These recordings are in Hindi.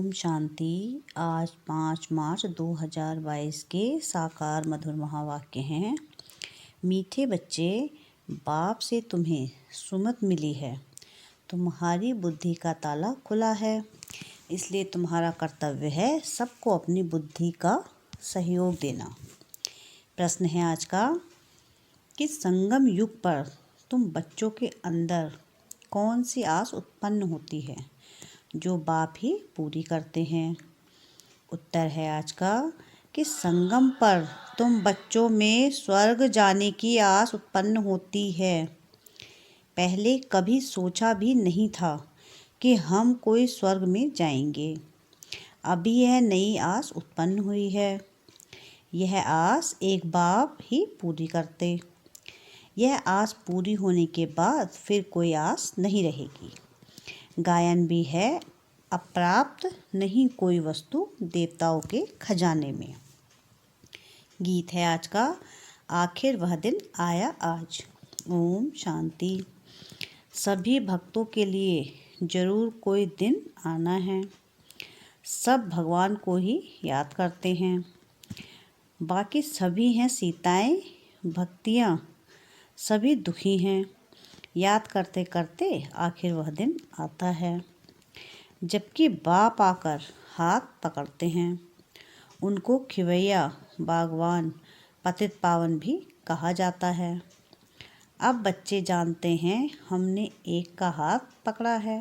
ओम शांति। आज 5 मार्च 2022 के साकार मधुर महावाक्य हैं। मीठे बच्चे, बाप से तुम्हें सुमत मिली है। तुम्हारी बुद्धि का ताला खुला है, इसलिए तुम्हारा कर्तव्य है सबको अपनी बुद्धि का सहयोग देना। प्रश्न है आज का कि संगम युग पर तुम बच्चों के अंदर कौन सी आस उत्पन्न होती है जो बाप ही पूरी करते हैं। उत्तर है आज का कि संगम पर तुम बच्चों में स्वर्ग जाने की आस उत्पन्न होती है। पहले कभी सोचा भी नहीं था कि हम कोई स्वर्ग में जाएंगे। अभी यह नई आस उत्पन्न हुई है। यह आस एक बाप ही पूरी करते। यह आस पूरी होने के बाद फिर कोई आस नहीं रहेगी। गायन भी है, अप्राप्त नहीं कोई वस्तु देवताओं के खजाने में। गीत है आज का, आखिर वह दिन आया आज। ओम शांति। सभी भक्तों के लिए जरूर कोई दिन आना है। सब भगवान को ही याद करते हैं। बाकी सभी हैं सीताएं, भक्तियाँ सभी दुखी हैं। याद करते करते आखिर वह दिन आता है, जबकि बाप आकर हाथ पकड़ते हैं। उनको खिवैया, बागवान, पतित पावन भी कहा जाता है। अब बच्चे जानते हैं हमने एक का हाथ पकड़ा है।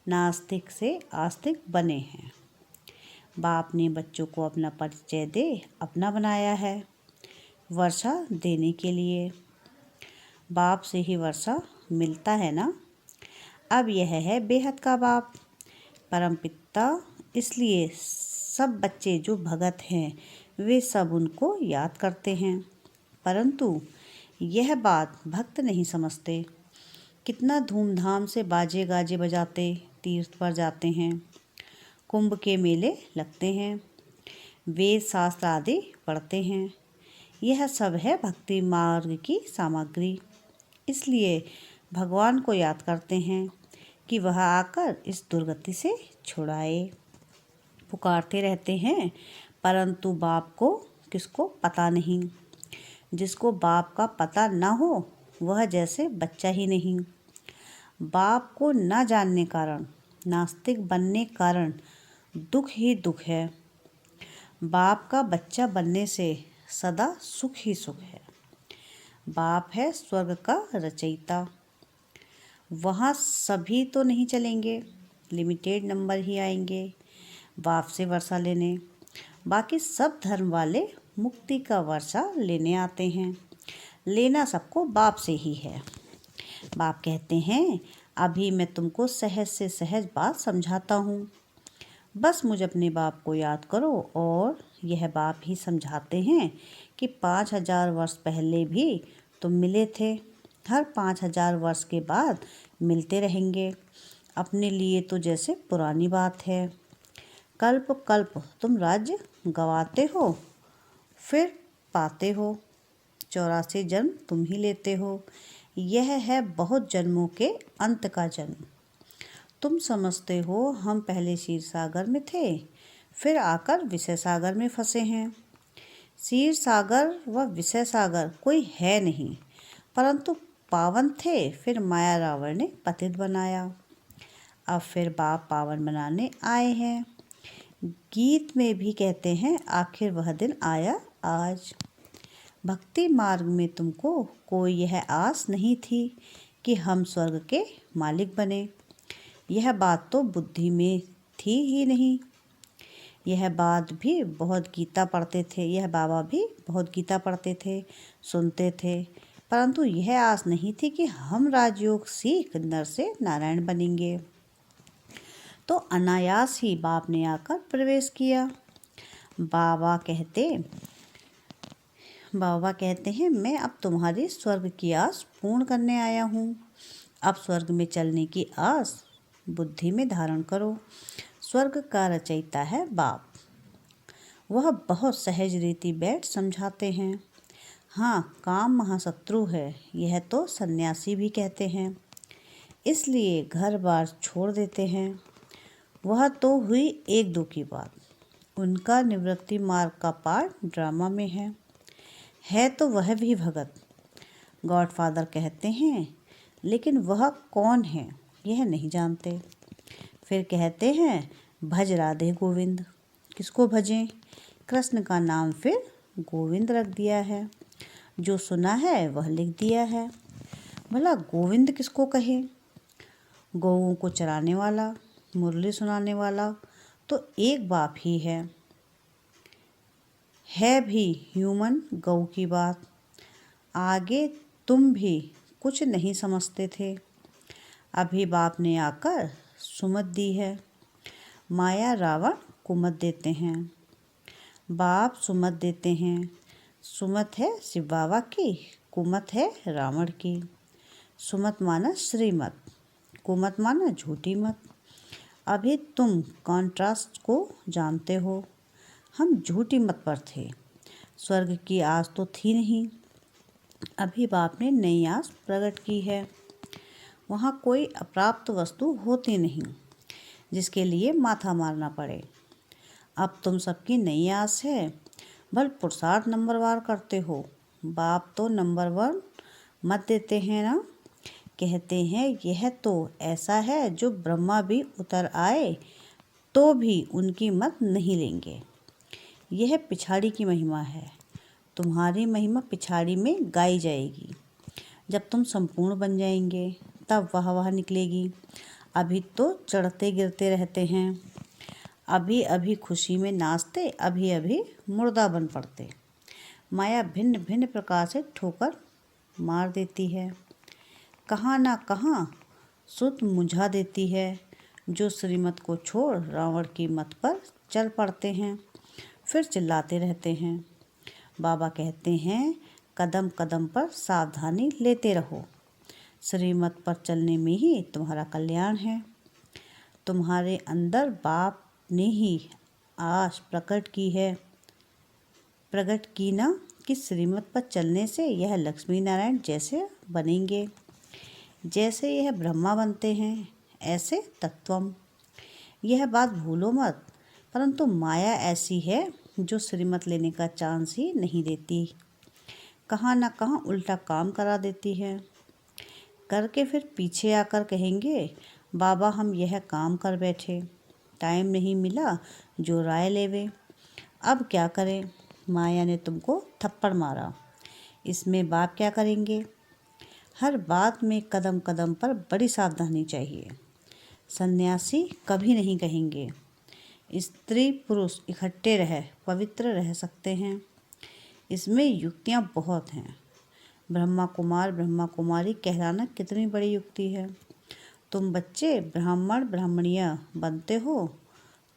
नास्तिक से आस्तिक बने हैं। बाप ने बच्चों को अपना परिचय दे अपना बनाया है, वर्षा देने के लिए। बाप से ही वर्षा मिलता है ना। अब यह है बेहद का बाप, परमपिता। इसलिए सब बच्चे जो भगत हैं वे सब उनको याद करते हैं, परंतु यह बात भक्त नहीं समझते। कितना धूमधाम से बाजे गाजे बजाते तीर्थ पर जाते हैं, कुंभ के मेले लगते हैं, वेद शास्त्र आदि पढ़ते हैं। यह सब है भक्ति मार्ग की सामग्री। इसलिए भगवान को याद करते हैं कि वह आकर इस दुर्गति से छुड़ाए। पुकारते रहते हैं, परंतु बाप को किसको पता नहीं। जिसको बाप का पता न हो वह जैसे बच्चा ही नहीं। बाप को न जानने कारण, नास्तिक बनने कारण दुख ही दुख है। बाप का बच्चा बनने से सदा सुख ही सुख है। बाप है स्वर्ग का रचयिता। वहाँ सभी तो नहीं चलेंगे, लिमिटेड नंबर ही आएंगे बाप से वर्षा लेने। बाकी सब धर्म वाले मुक्ति का वर्षा लेने आते हैं। लेना सबको बाप से ही है। बाप कहते हैं, अभी मैं तुमको सहज से सहज बात समझाता हूँ। बस मुझ अपने बाप को याद करो। और यह बाप ही समझाते हैं कि 5000 वर्ष पहले भी तुम मिले थे, हर 5000 वर्ष के बाद मिलते रहेंगे। अपने लिए तो जैसे पुरानी बात है। कल्प कल्प तुम राज्य गवाते हो, फिर पाते हो। 84 जन्म तुम ही लेते हो। यह है बहुत जन्मों के अंत का जन्म। तुम समझते हो हम पहले क्षीर सागर में थे, फिर आकर विषय सागर में फंसे हैं। क्षीर सागर व विषय सागर कोई है नहीं, परंतु पावन थे, फिर माया रावण ने पतित बनाया। अब फिर बाप पावन बनाने आए हैं। गीत में भी कहते हैं, आखिर वह दिन आया आज। भक्ति मार्ग में तुमको कोई यह आस नहीं थी कि हम स्वर्ग के मालिक बने। यह बात तो बुद्धि में थी ही नहीं। यह बात भी बहुत गीता पढ़ते थे, यह बाबा भी बहुत गीता पढ़ते थे, सुनते थे, परंतु यह आस नहीं थी कि हम राजयोग सीख नर से नारायण बनेंगे। तो अनायास ही बाप ने आकर प्रवेश किया। बाबा कहते हैं, मैं अब तुम्हारी स्वर्ग की आस पूर्ण करने आया हूँ। अब स्वर्ग में चलने की आस बुद्धि में धारण करो। स्वर्ग का रचयिता है बाप। वह बहुत सहज रीति बैठ समझाते हैं। हाँ, काम महाशत्रु है, यह तो सन्यासी भी कहते हैं। इसलिए घर बार छोड़ देते हैं। वह तो हुई एक दो की बात। उनका निवृत्ति मार्ग का पार्ट ड्रामा में है तो वह भी भगत, गॉडफादर कहते हैं, लेकिन वह कौन है यह नहीं जानते। फिर कहते हैं भज राधे गोविंद। किसको भजें? कृष्ण का नाम फिर गोविंद रख दिया है। जो सुना है वह लिख दिया है। भला गोविंद किसको कहे? गौओं को चराने वाला, मुरली सुनाने वाला तो एक बाप ही है भी ह्यूमन गौ की बात। आगे तुम भी कुछ नहीं समझते थे, अभी बाप ने आकर सुमत दी है। माया रावण कुमत देते हैं, बाप सुमत देते हैं। सुमत है शिव बाबा की, कुमत है रावण की। सुमत माना श्रीमत, कुमत माना झूठी मत। अभी तुम कॉन्ट्रास्ट को जानते हो। हम झूठी मत पर थे, स्वर्ग की आस तो थी नहीं। अभी बाप ने नई आस प्रकट की है। वहाँ कोई अप्राप्त वस्तु होती नहीं जिसके लिए माथा मारना पड़े। अब तुम सबकी नई आस है, भल पुरुषार्थ नंबरवार करते हो। बाप तो नंबर 1 मत देते हैं ना। कहते हैं यह तो ऐसा है जो ब्रह्मा भी उतर आए तो भी उनकी मत नहीं लेंगे। यह पिछाड़ी की महिमा है। तुम्हारी महिमा पिछाड़ी में गाई जाएगी। जब तुम संपूर्ण बन जाएंगे तब वाह निकलेगी। अभी तो चढ़ते गिरते रहते हैं, अभी अभी खुशी में नाचते, अभी अभी मुर्दा बन पड़ते। माया भिन्न भिन्न प्रकार से ठोकर मार देती है, कहाँ ना कहाँ सुत मुझा देती है। जो श्रीमत को छोड़ रावण की मत पर चल पड़ते हैं, फिर चिल्लाते रहते हैं। बाबा कहते हैं कदम कदम पर सावधानी लेते रहो। श्रीमत पर चलने में ही तुम्हारा कल्याण है। तुम्हारे अंदर बाप ने ही आश प्रकट की ना कि श्रीमत पर चलने से यह लक्ष्मी नारायण जैसे बनेंगे। जैसे यह ब्रह्मा बनते हैं ऐसे तत्वम। यह बात भूलो मत। परंतु माया ऐसी है जो श्रीमत लेने का चांस ही नहीं देती, कहाँ ना कहाँ उल्टा काम करा देती है। करके फिर पीछे आकर कहेंगे बाबा हम यह काम कर बैठे, टाइम नहीं मिला जो राय लेवे। अब क्या करें, माया ने तुमको थप्पड़ मारा, इसमें बाप क्या करेंगे। हर बात में कदम कदम पर बड़ी सावधानी चाहिए। सन्यासी कभी नहीं कहेंगे स्त्री पुरुष इकट्ठे रह पवित्र रह सकते हैं। इसमें युक्तियाँ बहुत हैं। ब्रह्मा कुमार ब्रह्मा कुमारी कहलाना कितनी बड़ी युक्ति है। तुम बच्चे ब्राह्मण ब्राह्मणिया बनते हो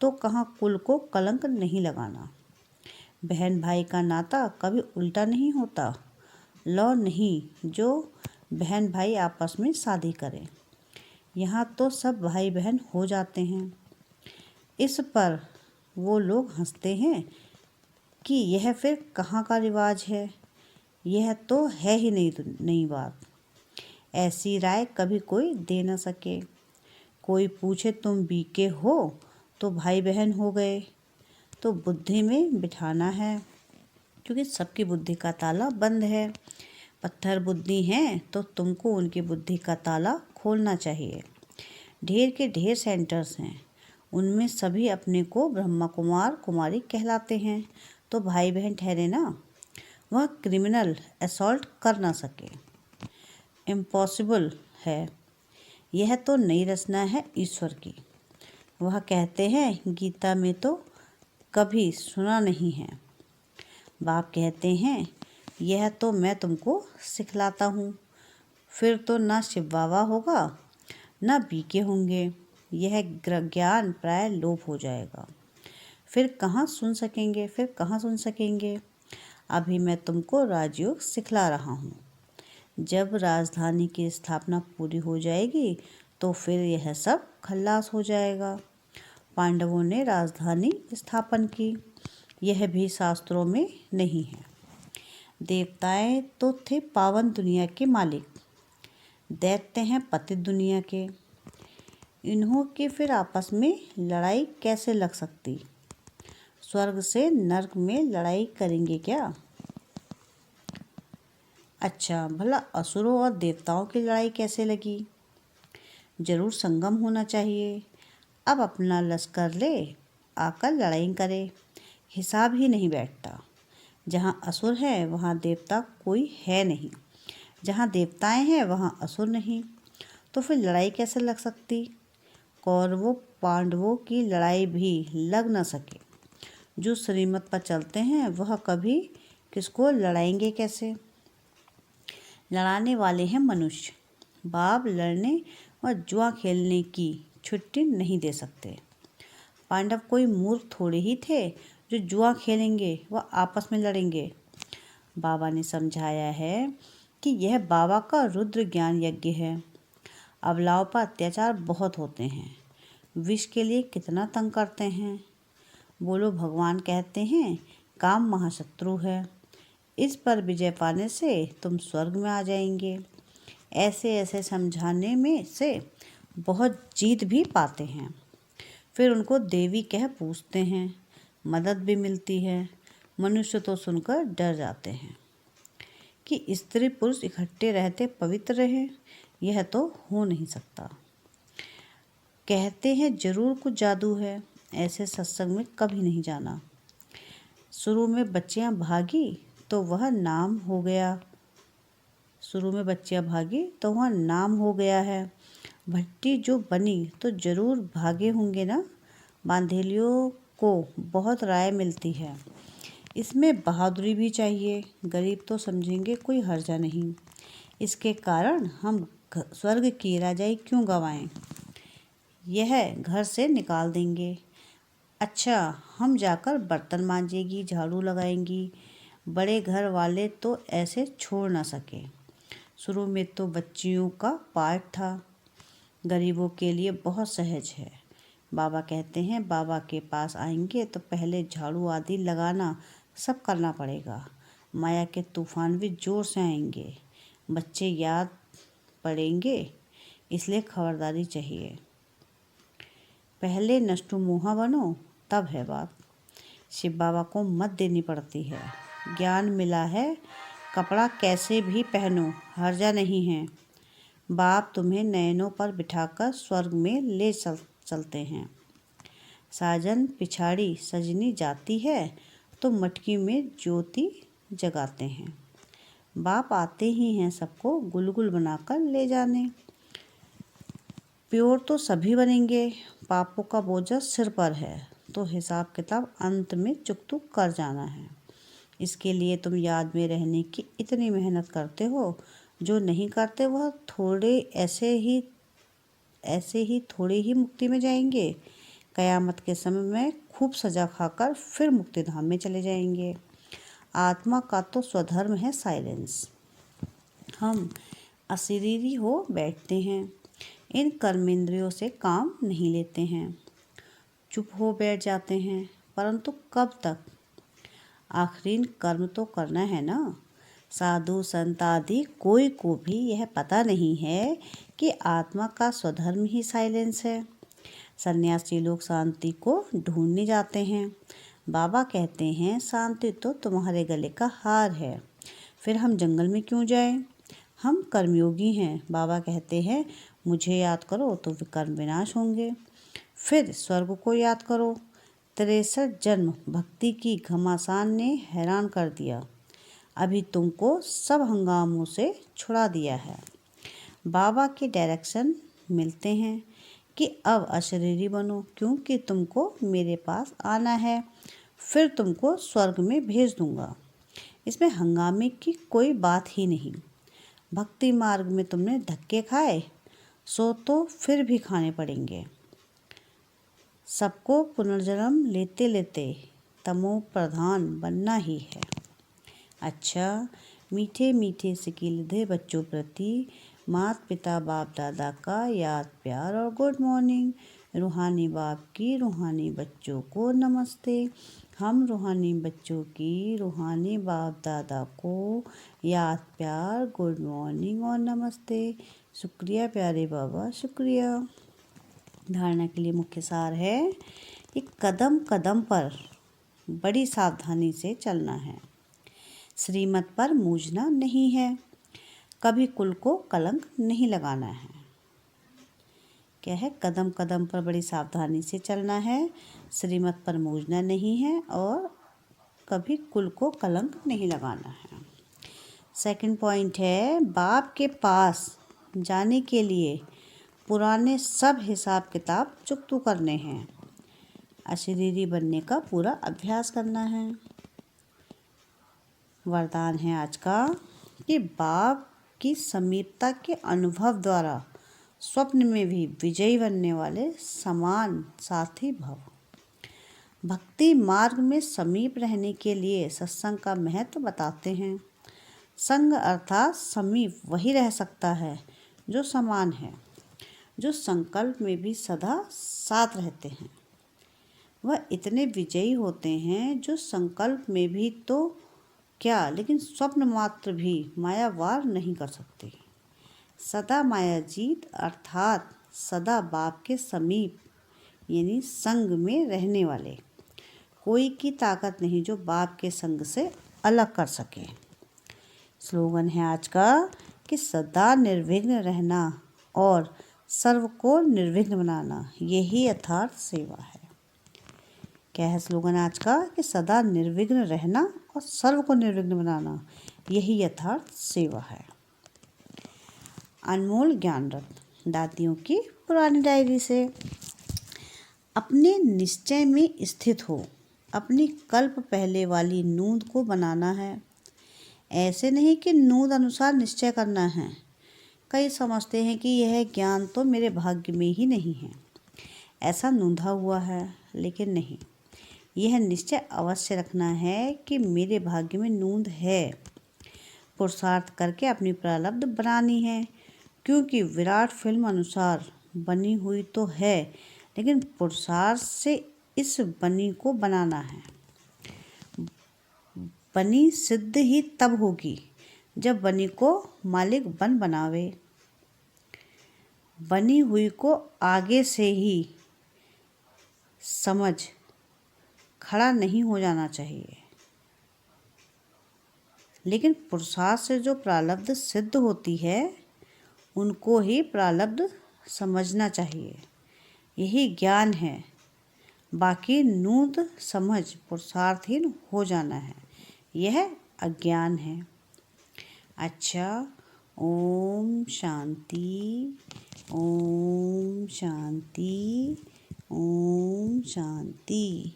तो कहाँ कुल को कलंक नहीं लगाना। बहन भाई का नाता कभी उल्टा नहीं होता। लौ नहीं जो बहन भाई आपस में शादी करें, यहाँ तो सब भाई बहन हो जाते हैं। इस पर वो लोग हंसते हैं कि यह फिर कहाँ का रिवाज है, यह तो है ही नई बात। ऐसी राय कभी कोई दे न सके। कोई पूछे तुम बीके हो तो भाई बहन हो गए, तो बुद्धि में बिठाना है, क्योंकि सबकी बुद्धि का ताला बंद है। पत्थर बुद्धि हैं तो तुमको उनकी बुद्धि का ताला खोलना चाहिए। ढेर के ढेर सेंटर्स हैं, उनमें सभी अपने को ब्रह्मा कुमार कुमारी कहलाते हैं, तो भाई बहन ठहरे ना। वह क्रिमिनल असॉल्ट कर ना सके, इम्पॉसिबल है। यह तो नई रचना है ईश्वर की। वह कहते हैं गीता में तो कभी सुना नहीं है। बाप कहते हैं यह तो मैं तुमको सिखलाता हूँ। फिर तो ना शिव बाबा होगा ना बीके होंगे। यह ज्ञान प्राय लोप हो जाएगा। फिर कहाँ सुन सकेंगे। अभी मैं तुमको राजयोग सिखला रहा हूँ। जब राजधानी की स्थापना पूरी हो जाएगी तो फिर यह सब खल्लास हो जाएगा। पांडवों ने राजधानी स्थापन की, यह भी शास्त्रों में नहीं है। देवताएं तो थे पावन दुनिया के मालिक, दैत्य हैं पतित दुनिया के। इन्हों के फिर आपस में लड़ाई कैसे लग सकती? स्वर्ग से नर्क में लड़ाई करेंगे क्या? अच्छा, भला असुरों और देवताओं की लड़ाई कैसे लगी? जरूर संगम होना चाहिए। अब अपना लश्कर ले आकर लड़ाई करे, हिसाब ही नहीं बैठता। जहाँ असुर है वहाँ देवता कोई है नहीं, जहाँ देवताएं हैं वहाँ असुर नहीं, तो फिर लड़ाई कैसे लग सकती? कौरवों पांडवों की लड़ाई भी लग न सके। जो श्रीमत पर चलते हैं वह कभी किसको लड़ाएंगे कैसे? लड़ाने वाले हैं मनुष्य। बाप लड़ने और जुआ खेलने की छुट्टी नहीं दे सकते। पांडव कोई मूर्ख थोड़े ही थे जो जुआ खेलेंगे व आपस में लड़ेंगे। बाबा ने समझाया है कि यह बाबा का रुद्र ज्ञान यज्ञ है। अबलाओं पर अत्याचार बहुत होते हैं, विष के लिए कितना तंग करते हैं। बोलो, भगवान कहते हैं काम महाशत्रु है, इस पर विजय पाने से तुम स्वर्ग में आ जाएंगे। ऐसे ऐसे समझाने में से बहुत जीत भी पाते हैं। फिर उनको देवी कह पूछते हैं, मदद भी मिलती है। मनुष्य तो सुनकर डर जाते हैं कि स्त्री पुरुष इकट्ठे रहते पवित्र रहे, यह तो हो नहीं सकता। कहते हैं जरूर कुछ जादू है, ऐसे सत्संग में कभी नहीं जाना। शुरू में बच्चियां भागी तो वह नाम हो गया। है। भट्टी जो बनी तो जरूर भागे होंगे ना। बांधेलियों को बहुत राय मिलती है, इसमें बहादुरी भी चाहिए। गरीब तो समझेंगे कोई हर्जा नहीं, इसके कारण हम स्वर्ग की राजाई क्यों गंवाएं? यह घर से निकाल देंगे। अच्छा, हम जाकर बर्तन मांजेगी, झाड़ू लगाएंगी। बड़े घर वाले तो ऐसे छोड़ ना सके। शुरू में तो बच्चियों का पाठ था, गरीबों के लिए बहुत सहज है। बाबा कहते हैं बाबा के पास आएंगे तो पहले झाड़ू आदि लगाना सब करना पड़ेगा। माया के तूफान भी जोर से आएंगे, बच्चे याद पड़ेंगे, इसलिए खबरदारी चाहिए। पहले नष्टु मुहा बनो, तब है बात। शिव बाबा को मत देनी पड़ती है। ज्ञान मिला है, कपड़ा कैसे भी पहनो, हर्जा नहीं है। बाप तुम्हें नयनों पर बिठाकर स्वर्ग में ले चलते हैं। साजन पिछाड़ी सजनी जाती है तो मटकी में ज्योति जगाते हैं। बाप आते ही हैं सबको गुलगुल बनाकर ले जाने। प्योर तो सभी बनेंगे, पापों का बोझा सिर पर है, तो हिसाब किताब अंत में चुकतुक कर जाना है। इसके लिए तुम याद में रहने की इतनी मेहनत करते हो, जो नहीं करते वह ऐसे ही थोड़े ही मुक्ति में जाएंगे। कयामत के समय में खूब सजा खाकर फिर मुक्ति धाम में चले जाएंगे। आत्मा का तो स्वधर्म है साइलेंस। हम अशरीरी हो बैठते हैं, इन कर्मेंद्रियों से काम नहीं लेते हैं, चुप हो बैठ जाते हैं, परंतु कब तक? आखिरीन कर्म तो करना है ना। साधु संत आदि कोई को भी यह पता नहीं है कि आत्मा का स्वधर्म ही साइलेंस है। सन्यासी लोग शांति को ढूंढने जाते हैं। बाबा कहते हैं शांति तो तुम्हारे गले का हार है, फिर हम जंगल में क्यों जाएं? हम कर्मयोगी हैं। बाबा कहते हैं मुझे याद करो तो विकर्म विनाश होंगे। फिर स्वर्ग को याद करो। 63 जन्म भक्ति की घमासान ने हैरान कर दिया, अभी तुमको सब हंगामों से छुड़ा दिया है। बाबा के डायरेक्शन मिलते हैं कि अब अशरीरी बनो, क्योंकि तुमको मेरे पास आना है, फिर तुमको स्वर्ग में भेज दूंगा। इसमें हंगामे की कोई बात ही नहीं। भक्ति मार्ग में तुमने धक्के खाए, सो तो फिर भी खाने पड़ेंगे। सबको पुनर्जन्म लेते लेते तमो प्रधान बनना ही है। अच्छा, मीठे मीठे सिकीलधे बच्चों प्रति माता पिता बाप दादा का याद प्यार और गुड मॉर्निंग। रूहानी बाप की रूहानी बच्चों को नमस्ते। हम रूहानी बच्चों की रूहानी बाप दादा को याद प्यार गुड मॉर्निंग और नमस्ते। शुक्रिया प्यारे बाबा, शुक्रिया। धारणा के लिए मुख्य सार है कि कदम कदम पर बड़ी सावधानी से चलना है, श्रीमत पर मूझना नहीं है, कभी कुल को कलंक नहीं लगाना है। क्या है? कदम कदम पर बड़ी सावधानी से चलना है, श्रीमत पर मूझना नहीं है और कभी कुल को कलंक नहीं लगाना है। सेकंड पॉइंट है, बाप के पास जाने के लिए पुराने सब हिसाब किताब चुकतू करने हैं, अशरीरी बनने का पूरा अभ्यास करना है। वरदान है आज का कि बाप की समीपता के अनुभव द्वारा स्वप्न में भी विजयी बनने वाले समान साथी भव। भक्ति मार्ग में समीप रहने के लिए सत्संग का महत्व बताते हैं। संग अर्थात समीप वही रह सकता है जो समान है, जो संकल्प में भी सदा साथ रहते हैं। वह इतने विजयी होते हैं जो संकल्प में भी तो क्या, लेकिन स्वप्न मात्र भी मायावार नहीं कर सकते। सदा मायाजीत अर्थात सदा बाप के समीप यानी संग में रहने वाले। कोई की ताकत नहीं जो बाप के संग से अलग कर सके। स्लोगन है आज का कि सदा निर्विघ्न रहना और सर्व को निर्विघ्न बनाना, यही यथार्थ सेवा है। क्या है स्लोगन आज का? कि सदा निर्विघ्न रहना और सर्व को निर्विघ्न बनाना, यही यथार्थ सेवा है। अनमोल ज्ञान रत्न दादियों की पुरानी डायरी से। अपने निश्चय में स्थित हो, अपनी कल्प पहले वाली नूंद को बनाना है। ऐसे नहीं कि नूंद अनुसार निश्चय करना है। कई समझते हैं कि यह ज्ञान तो मेरे भाग्य में ही नहीं है, ऐसा नूंधा हुआ है, लेकिन नहीं, यह निश्चय अवश्य रखना है कि मेरे भाग्य में नूंद है। पुरुषार्थ करके अपनी प्रारब्ध बनानी है, क्योंकि विराट फिल्म अनुसार बनी हुई तो है, लेकिन पुरुषार्थ से इस बनी को बनाना है। बनी सिद्ध ही तब होगी जब बनी को मालिक बन बनावे। बनी हुई को आगे से ही समझ खड़ा नहीं हो जाना चाहिए, लेकिन पुरुषार्थ से जो प्रारब्ध सिद्ध होती है उनको ही प्रारब्ध समझना चाहिए। यही ज्ञान है, बाकी नूंद समझ पुरुषार्थहीन हो जाना है, यह अज्ञान है। अच्छा, ओम शांति, ओम शांति, ओम शांति।